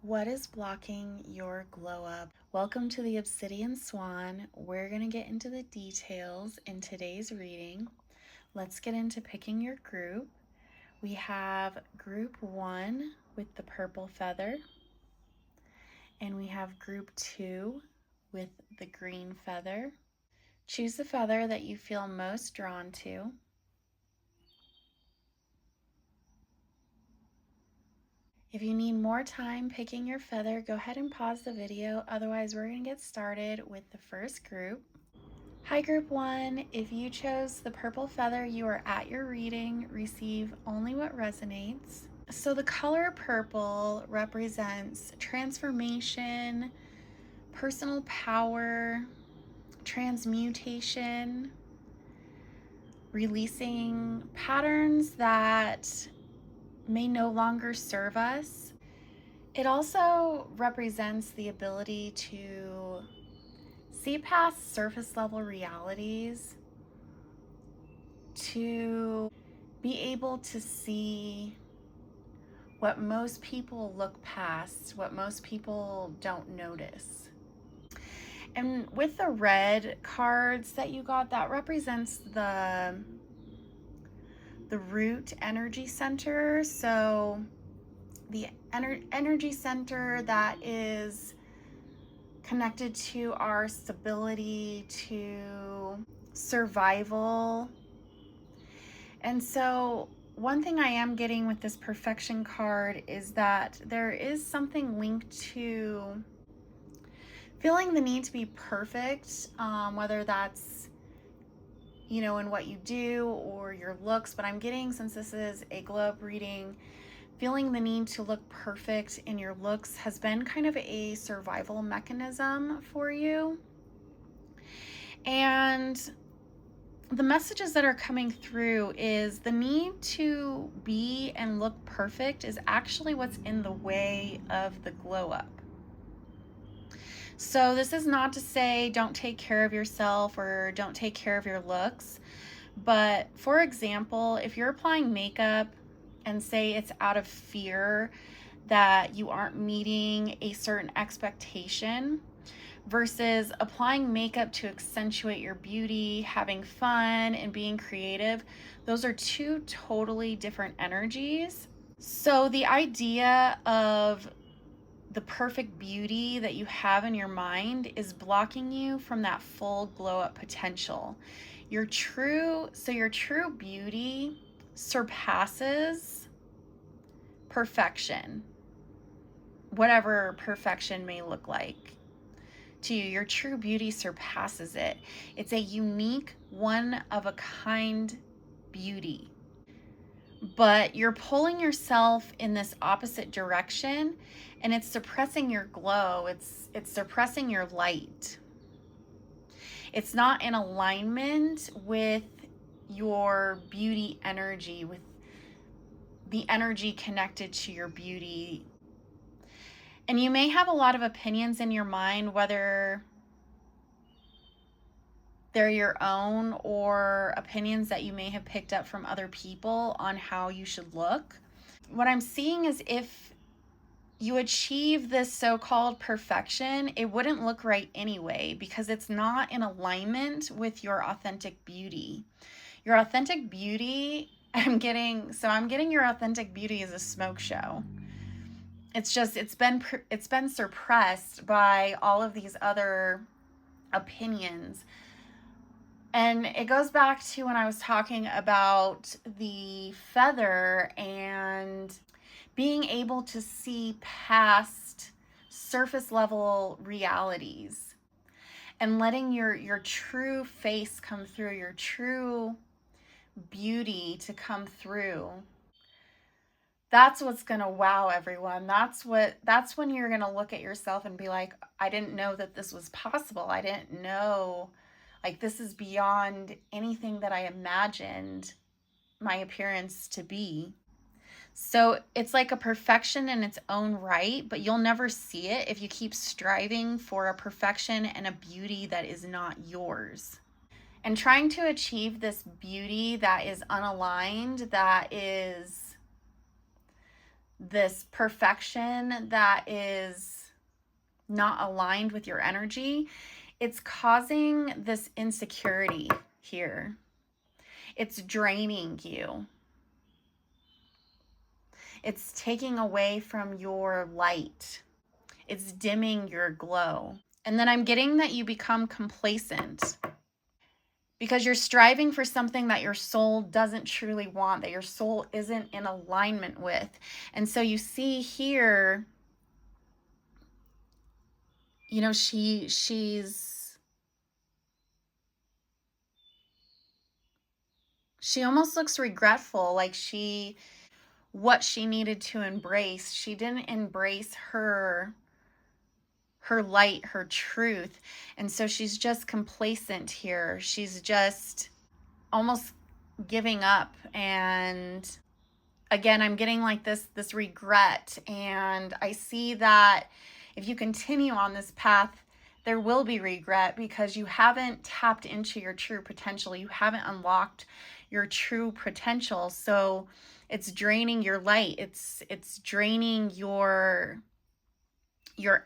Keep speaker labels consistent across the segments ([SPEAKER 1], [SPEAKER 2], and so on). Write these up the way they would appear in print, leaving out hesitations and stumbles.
[SPEAKER 1] What is blocking your glow up? Welcome to the Obsidian Swan. We're going to get into the details in today's reading. Let's get into picking your group. We have group 1 with the purple feather, and we have group 2 with the green feather. Choose the feather that you feel most drawn to. If you need more time picking your feather, go ahead and pause the video. Otherwise, we're going to get started with the first group. Hi, Group 1. If you chose the purple feather, you are at your reading. Receive only what resonates. So the color purple represents transformation, personal power, transmutation, releasing patterns that may no longer serve us. It also represents the ability to see past surface level realities, to be able to see what most people look past, what most people don't notice. And with the red cards that you got, that represents the root energy center. So the energy center that is connected to our stability, to survival. And so one thing I am getting with this perfection card is that there is something linked to feeling the need to be perfect, whether that's, in what you do or your looks. But I'm getting, since this is a glow up reading, feeling the need to look perfect in your looks has been kind of a survival mechanism for you. And the messages that are coming through is the need to be and look perfect is actually what's in the way of the glow up. So this is not to say don't take care of yourself or don't take care of your looks. But for example, if you're applying makeup and say it's out of fear that you aren't meeting a certain expectation, versus applying makeup to accentuate your beauty, having fun, and being creative, those are two totally different energies. So the idea of the perfect beauty that you have in your mind is blocking you from that full glow up potential. Your true beauty surpasses perfection, whatever perfection may look like to you. Your true beauty surpasses it. It's a unique, one of a kind beauty. But you're pulling yourself in this opposite direction, and it's suppressing your glow. It's suppressing your light. It's not in alignment with your beauty energy, with the energy connected to your beauty. And you may have a lot of opinions in your mind, whether they're your own or opinions that you may have picked up from other people on how you should look. What I'm seeing is if you achieve this so-called perfection, it wouldn't look right anyway, because it's not in alignment with your authentic beauty. Your authentic beauty, I'm getting your authentic beauty as a smoke show. It's just, it's been suppressed by all of these other opinions. And it goes back to when I was talking about the feather and being able to see past surface level realities and letting your true face come through, your true beauty to come through. That's what's going to wow everyone. That's when you're going to look at yourself and be like, I didn't know that this was possible. I didn't know, like, this is beyond anything that I imagined my appearance to be. So it's like a perfection in its own right, but you'll never see it if you keep striving for a perfection and a beauty that is not yours. And trying to achieve this beauty that is unaligned, that is this perfection that is not aligned with your energy, it's causing this insecurity here. It's draining you. It's taking away from your light. It's dimming your glow. And then I'm getting that you become complacent because you're striving for something that your soul doesn't truly want, that your soul isn't in alignment with. And so you see here, you know, she almost looks regretful, like what she needed to embrace, she didn't embrace her light, her truth. And so she's just complacent here. She's just almost giving up. And again, I'm getting like this regret. And I see that if you continue on this path, there will be regret because you haven't tapped into your true potential. You haven't unlocked your true potential. So it's draining your light. It's draining your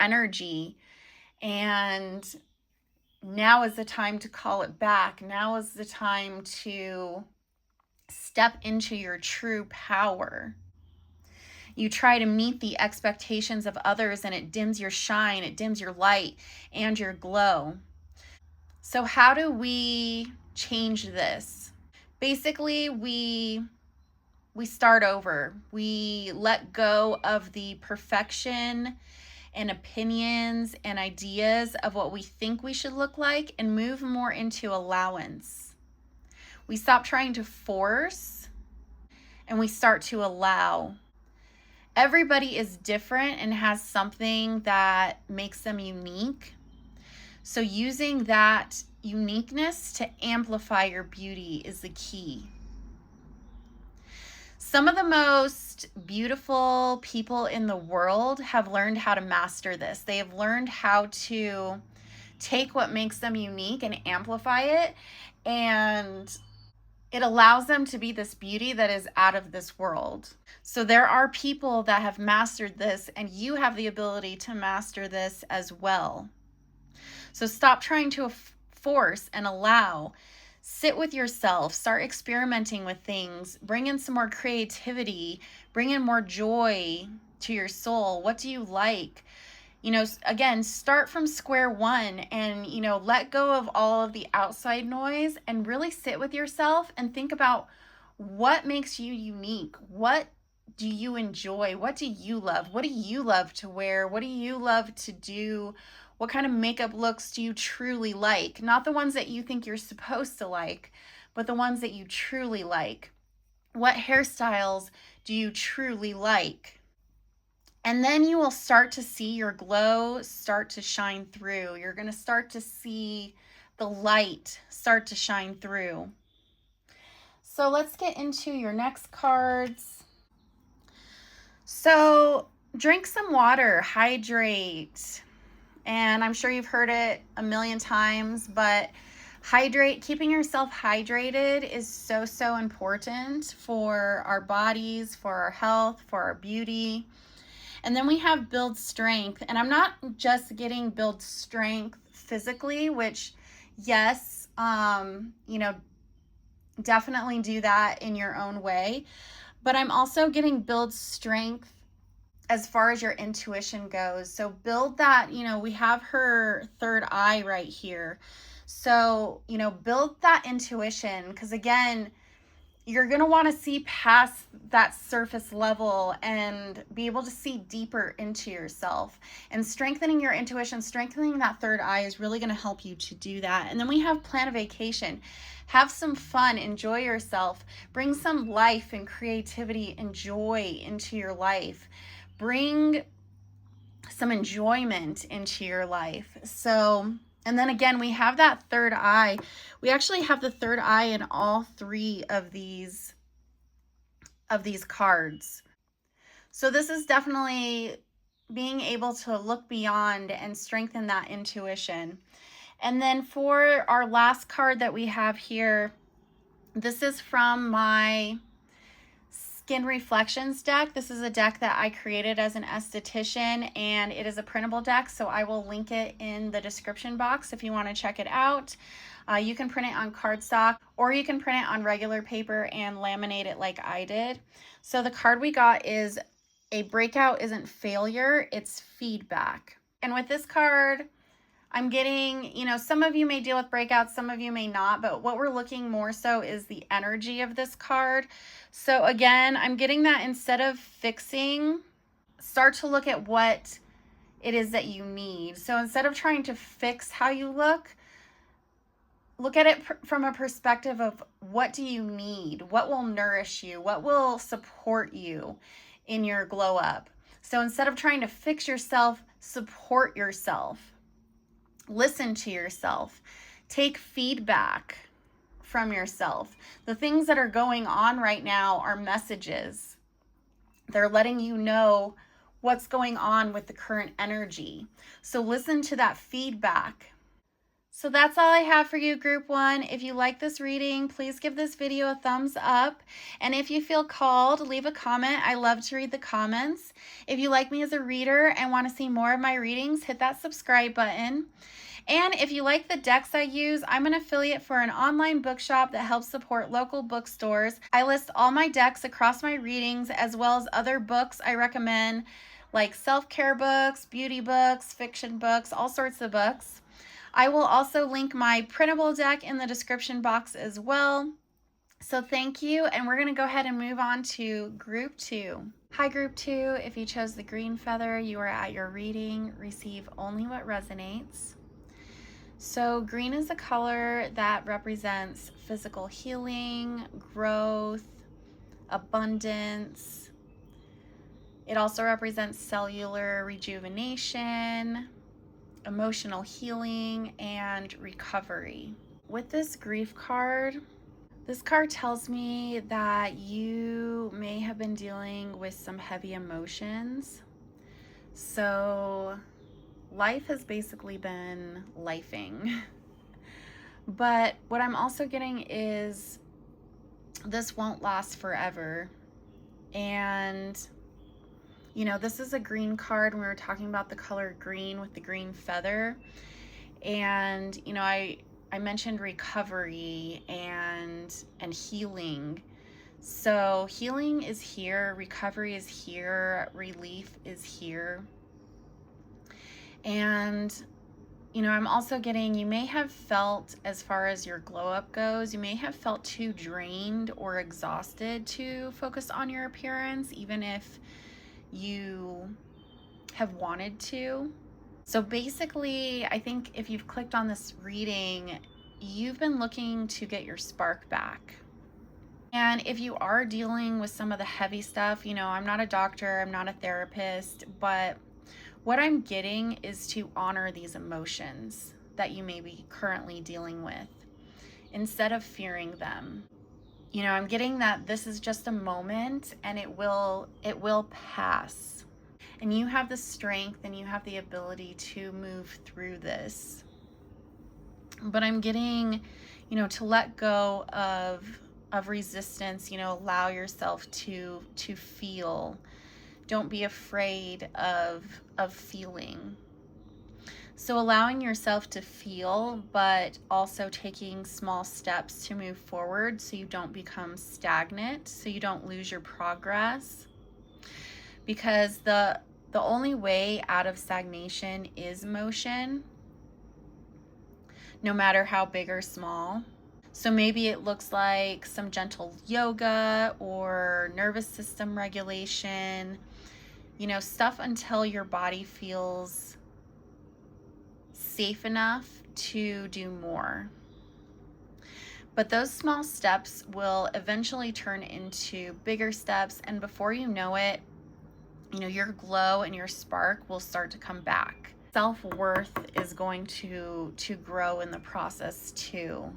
[SPEAKER 1] energy. And now is the time to call it back. Now is the time to step into your true power. You try to meet the expectations of others and it dims your shine, it dims your light and your glow. So how do we change this? Basically, we start over. We let go of the perfection and opinions and ideas of what we think we should look like and move more into allowance. We stop trying to force and we start to allow. Everybody is different and has something that makes them unique. So using that uniqueness to amplify your beauty is the key. Some of the most beautiful people in the world have learned how to master this. They have learned how to take what makes them unique and amplify it, and it allows them to be this beauty that is out of this world. So there are people that have mastered this, and you have the ability to master this as well. So stop trying to force and allow. Sit with yourself, start experimenting with things, bring in some more creativity, bring in more joy to your soul. What do you like? You know, again, start from square one and, you know, let go of all of the outside noise and really sit with yourself and think about what makes you unique. What do you enjoy? What do you love? What do you love to wear? What do you love to do? What kind of makeup looks do you truly like? Not the ones that you think you're supposed to like, but the ones that you truly like. What hairstyles do you truly like? And then you will start to see your glow start to shine through. You're going to start to see the light start to shine through. So let's get into your next cards. So drink some water, hydrate. And I'm sure you've heard it a million times, but keeping yourself hydrated is so important for our bodies, for our health, for our beauty. And then we have build strength. And I'm not just getting build strength physically, which yes, you know, definitely do that in your own way. But I'm also getting build strength as far as your intuition goes. So build that, you know, we have her third eye right here. So, you know, build that intuition, because again, you're going to want to see past that surface level and be able to see deeper into yourself. And strengthening your intuition, strengthening that third eye is really going to help you to do that. And then we have plan a vacation. Have some fun, enjoy yourself, bring some life and creativity and joy into your life. Bring some enjoyment into your life. So, and then again, we have that third eye. We actually have the third eye in all three of these cards. So this is definitely being able to look beyond and strengthen that intuition. And then for our last card that we have here, this is from my Skin Reflections deck. This is a deck that I created as an esthetician, and it is a printable deck, so I will link it in the description box if you want to check it out. You can print it on cardstock, or you can print it on regular paper and laminate it like I did. So the card we got is a breakout isn't failure, it's feedback. And with this card, I'm getting, some of you may deal with breakouts, some of you may not, but what we're looking more so is the energy of this card. So again, I'm getting that instead of fixing, start to look at what it is that you need. So instead of trying to fix how you look at it from a perspective of what do you need? What will nourish you? What will support you in your glow up? So instead of trying to fix yourself, support yourself. Listen to yourself. Take feedback from yourself. The things that are going on right now are messages. They're letting you know what's going on with the current energy. So listen to that feedback. So that's all I have for you, Group 1. If you like this reading, please give this video a thumbs up. And if you feel called, leave a comment. I love to read the comments. If you like me as a reader and want to see more of my readings, hit that subscribe button. And if you like the decks I use, I'm an affiliate for an online bookshop that helps support local bookstores. I list all my decks across my readings, as well as other books I recommend, like self-care books, beauty books, fiction books, all sorts of books. I will also link my printable deck in the description box as well. So thank you, and we're going to go ahead and move on to Group 2. Hi, Group 2. If you chose the green feather, you are at your reading. Receive only what resonates. So green is a color that represents physical healing, growth, abundance. It also represents cellular rejuvenation, emotional healing, and recovery. With this grief card, this card tells me that you may have been dealing with some heavy emotions. So life has basically been lifing. But what I'm also getting is this won't last forever. And, this is a green card. We were talking about the color green with the green feather. And, I mentioned recovery and healing. So healing is here, recovery is here, relief is here. And, I'm also getting, you may have felt, as far as your glow up goes, you may have felt too drained or exhausted to focus on your appearance, even if you have wanted to. So basically, I think if you've clicked on this reading, you've been looking to get your spark back. And if you are dealing with some of the heavy stuff, I'm not a doctor, I'm not a therapist, but what I'm getting is to honor these emotions that you may be currently dealing with instead of fearing them. I'm getting that this is just a moment and it will pass. And you have the strength and you have the ability to move through this. But I'm getting, to let go of resistance, allow yourself to feel. Don't be afraid of feeling. So allowing yourself to feel, but also taking small steps to move forward so you don't become stagnant, so you don't lose your progress. Because the only way out of stagnation is motion, no matter how big or small. So maybe it looks like some gentle yoga or nervous system regulation, stuff until your body feels safe enough to do more. But those small steps will eventually turn into bigger steps, and before you know it, your glow and your spark will start to come back. Self-worth is going to grow in the process too.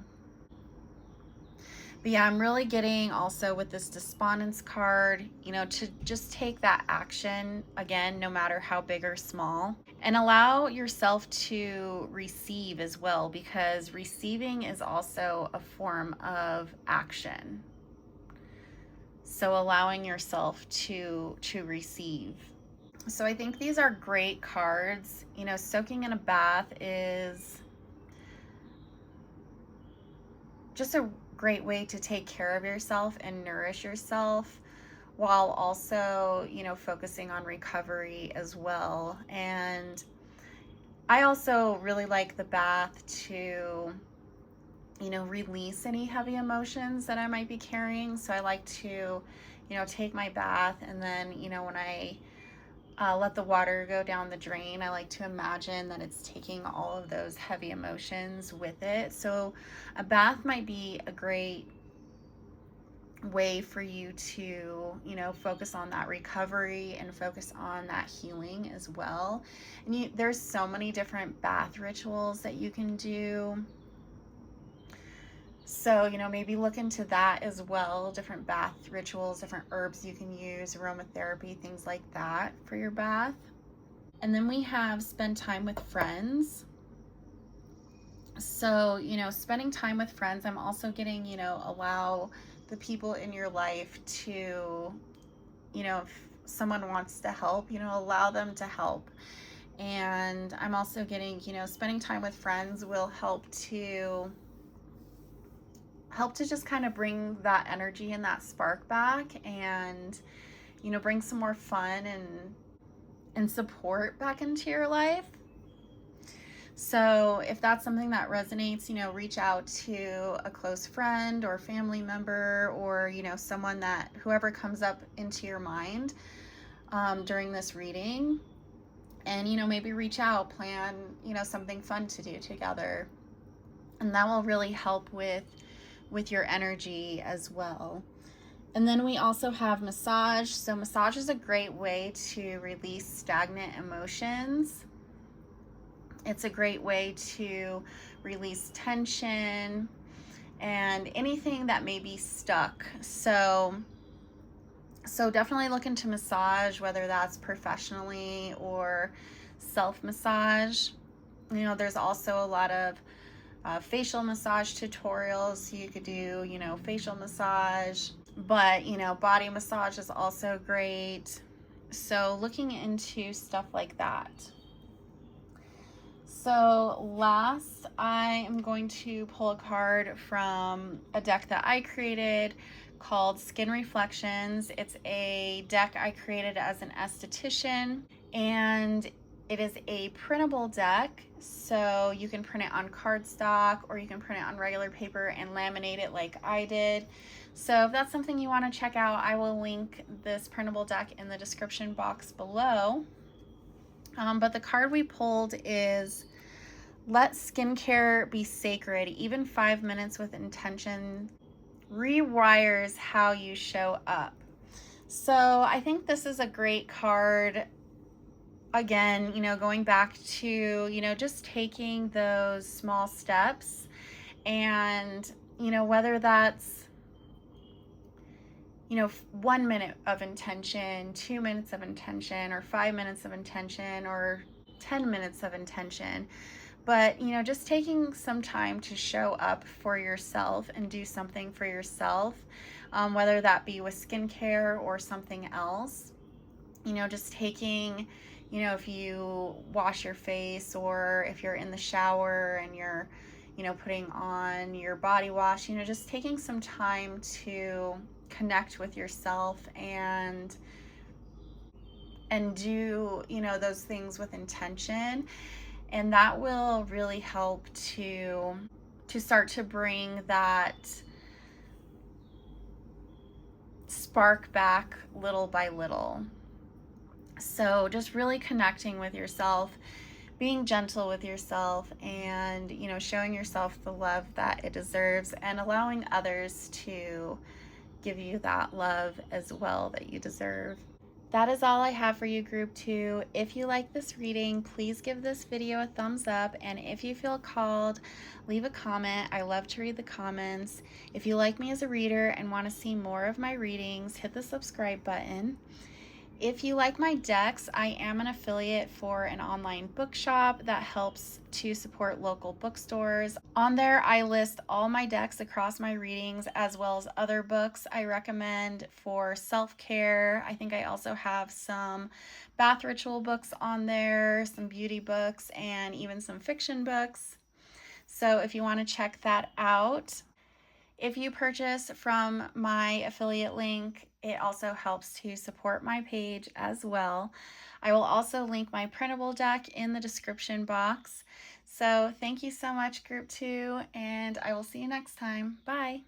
[SPEAKER 1] But yeah, I'm really getting also with this despondence card, to just take that action again, no matter how big or small, and allow yourself to receive as well, because receiving is also a form of action. So allowing yourself to receive. So I think these are great cards. You know, soaking in a bath is just a great way to take care of yourself and nourish yourself, while also, you know, focusing on recovery as well. And I also really like the bath to, you know, release any heavy emotions that I might be carrying. So I like to, you know, take my bath, and then, you know, when I let the water go down the drain, I like to imagine that it's taking all of those heavy emotions with it. So a bath might be a great way for you to, you know, focus on that recovery and focus on that healing as well. And there's so many different bath rituals that you can do. So, you know, maybe look into that as well. Different bath rituals, different herbs you can use, aromatherapy, things like that for your bath. And then we have spend time with friends. So, you know, spending time with friends, I'm also getting, you know, allow the people in your life to, you know, if someone wants to help, you know, allow them to help. And I'm also getting, you know, spending time with friends will help to just kind of bring that energy and that spark back, and, you know, bring some more fun and support back into your life. So if that's something that resonates, you know, reach out to a close friend or family member, or, you know, someone that, whoever comes up into your mind during this reading, and, you know, maybe reach out, plan, you know, something fun to do together. And that will really help with your energy as well. And then we also have massage. So massage is a great way to release stagnant emotions. It's a great way to release tension and anything that may be stuck. So definitely look into massage, whether that's professionally or self-massage. You know, there's also a lot of facial massage tutorials. You could do, you know, facial massage, but, you know, body massage is also great. So looking into stuff like that. So last, I am going to pull a card from a deck that I created called Skin Reflections. It's a deck I created as an esthetician, and it is a printable deck. So you can print it on cardstock, or you can print it on regular paper and laminate it like I did. So if that's something you want to check out, I will link this printable deck in the description box below. But the card we pulled is let skincare be sacred. Even 5 minutes with intention rewires how you show up. So I think this is a great card. Again, you know, going back to, you know, just taking those small steps, and, you know, whether that's, you know, 1 minute of intention, 2 minutes of intention, or 5 minutes of intention, or 10 minutes of intention. But, you know, just taking some time to show up for yourself and do something for yourself, whether that be with skincare or something else. You know, just taking, you know, if you wash your face, or if you're in the shower and you're, you know, putting on your body wash, you know, just taking some time to connect with yourself and do, you know, those things with intention. And that will really help to start to bring that spark back little by little. So just really connecting with yourself, being gentle with yourself, and, you know, showing yourself the love that it deserves, and allowing others to give you that love as well that you deserve. That is all I have for you, Group 2. If you like this reading, please give this video a thumbs up. And if you feel called, leave a comment. I love to read the comments. If you like me as a reader and want to see more of my readings, hit the subscribe button. If you like my decks, I am an affiliate for an online bookshop that helps to support local bookstores. On there, I list all my decks across my readings as well as other books I recommend for self-care. I think I also have some bath ritual books on there, some beauty books, and even some fiction books. So if you want to check that out, if you purchase from my affiliate link, it also helps to support my page as well. I will also link my printable deck in the description box. So thank you so much, Group 2, and I will see you next time. Bye.